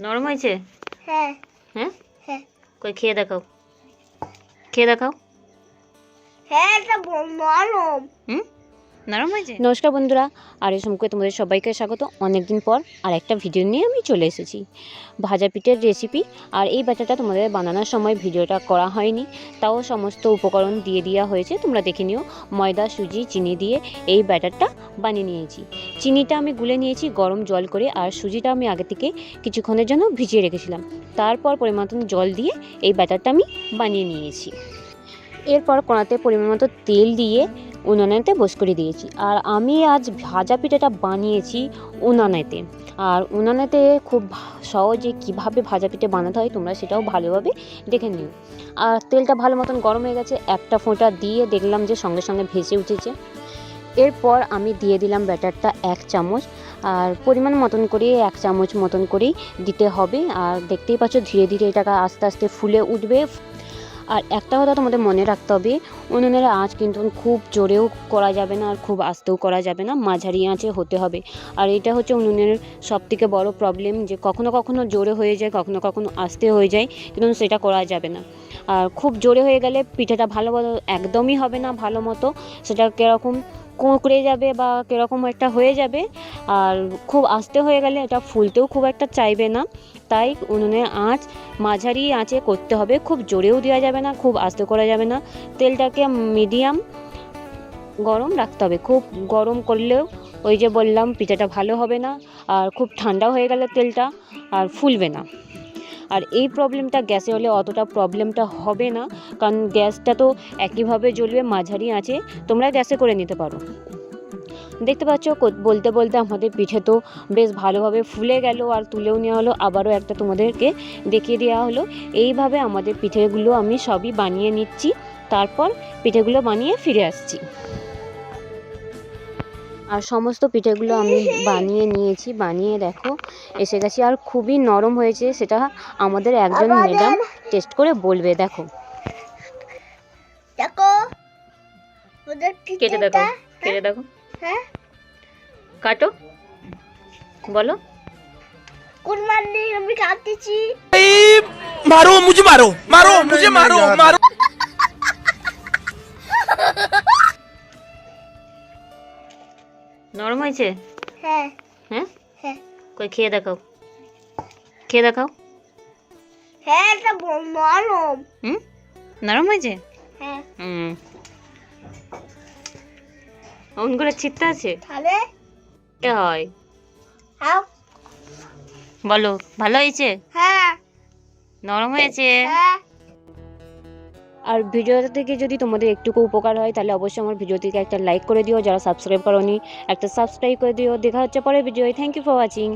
নরম হয়েছে? হ্যাঁ হ্যাঁ হ্যাঁ কই খেয়ে দেখাও, খেয়ে দেখাও। হ্যাঁ এটা নরম। হুম, নরম হয়েছে। নমস্কার বন্ধুরা, আর এই সময় তোমাদের সবাইকে স্বাগত। অনেকদিন পর আর একটা ভিডিও নিয়ে আমি চলে এসেছি, ভাজা পিঠের রেসিপি। আর এই ব্যাটারটা তোমাদের বানানোর সময় ভিডিওটা করা হয়নি, তাও সমস্ত উপকরণ দিয়ে দেওয়া হয়েছে, তোমরা দেখে নিও। ময়দা, সুজি, চিনি দিয়ে এই ব্যাটারটা বানিয়ে নিয়েছি। চিনিটা আমি গুলে নিয়েছি গরম জল করে, আর সুজিটা আমি আগে থেকে কিছুক্ষণের জন্য ভিজিয়ে রেখেছিলাম। তারপর পরিমাণ মতন জল দিয়ে এই ব্যাটারটা আমি বানিয়ে নিয়েছি। এরপর কড়াতে পরিমাণ মতো তেল দিয়ে উনানেতে বস করে দিয়েছি। আর আমি আজ ভাজা পিঠাটা বানিয়েছি উনানেতে। আর উনানেতে খুব সহজে কিভাবে ভাজা পিঠে বানাতে হয় তোমরা সেটাও ভালোভাবে দেখে নিও। আর তেলটা ভালো মতন গরম হয়ে গেছে, একটা ফোঁটা দিয়ে দেখলাম যে সঙ্গে সঙ্গে ভেসে উঠেছে। এরপর আমি দিয়ে দিলাম ব্যাটারটা 1 চামচ, আর পরিমাণ মতন করে 1 চামচ মতন করেই দিতে হবে। আর দেখতেই পাচ্ছ ধীরে ধীরে এটাকে আস্তে আস্তে ফুলে উঠবে। আর একটা কথা তোমাদের মনে রাখতে হবে, উনুনের আঁচ কিন্তু খুব জোরেও করা যাবে না আর খুব আস্তেও করা যাবে না, মাঝারি আঁচে হতে হবে। আর এটা হচ্ছে উনুনের সবথেকে বড় প্রবলেম, যে কখনো কখনো জোরে হয়ে যায়, কখনো কখনো আস্তে হয়ে যায়, কিন্তু সেটা করা যাবে না। আর খুব জোরে হয়ে গেলে পিঠাটা ভালো একদমই হবে না ভালো মতো, সেটা কীরকম কুঁকড়ে যাবে বা কীরকম একটা হয়ে যাবে। আর খুব আস্তে হয়ে গেলে এটা ফুলতেও খুব একটা চাইবে না। তাই উনুনের আঁচ মাঝারি আঁচে করতে হবে, খুব জোরেও দেওয়া যাবে না, খুব আস্তে করা যাবে না। তেলটাকে মিডিয়াম গরম রাখতে হবে, খুব গরম করলেও ওই যে বললাম পিঠাটা ভালো হবে না। আর খুব ঠান্ডা হয়ে গেলে তেলটা আর ফুলবে না। আর এই প্রবলেমটা গ্যাসে হলে অতটা প্রবলেমটা হবে না, কারণ গ্যাসটা তো একইভাবে জ্বলবে মাঝারি আঁচে, তোমরা গ্যাসে করে নিতে পারো। দেখতে পাচ্ছ বলতে বলতে আমাদের পিঠে তো বেশ ভালোভাবে ফুলে গেল আর তুলেও নেওয়া হলো। আবারও একটা তোমাদেরকে দেখিয়ে দেওয়া হলো। এইভাবে আমাদের পিঠেগুলো আমি সবই বানিয়ে নিচ্ছি, তারপর পিঠেগুলো বানিয়ে ফিরে আসছি। আর সমস্ত পিঠেগুলো আমি বানিয়ে নিয়েছি, বানিয়ে দেখো এসে গেছি। আর খুবই নরম হয়েছে, সেটা আমাদের একজন ম্যাডাম টেস্ট করে বলবে। দেখো দেখো কেটে দেখো, কেটে দেখো। হ্যাঁ কাটো, বলো। কোন মানে আমি কাটতেছি। मारो मुझे, मारो मारो मुझे, मारो मारो। নরম হয়েছে? হ্যাঁ হ্যাঁ হ্যাঁ কই খেয়ে দেখাও, খেয়ে দেখাও। হ্যাঁ এটা নরম। নরম হয়েছে? হ্যাঁ অমন করে ছিটতে আছে তাহলে কে হয়? হ্যাঁ বলো ভালো হয়েছে? হ্যাঁ নরম হয়েছে? হ্যাঁ। আর ভিডিওটা থেকে যদি তোমাদের একটুকু উপকার হয় তাহলে অবশ্যই আমার ভিডিওটিকে একটা লাইক করে দিও, যারা সাবস্ক্রাইব করোনি একটা সাবস্ক্রাইব করে দিও। দেখা হচ্ছে পরের video. Thank you for watching.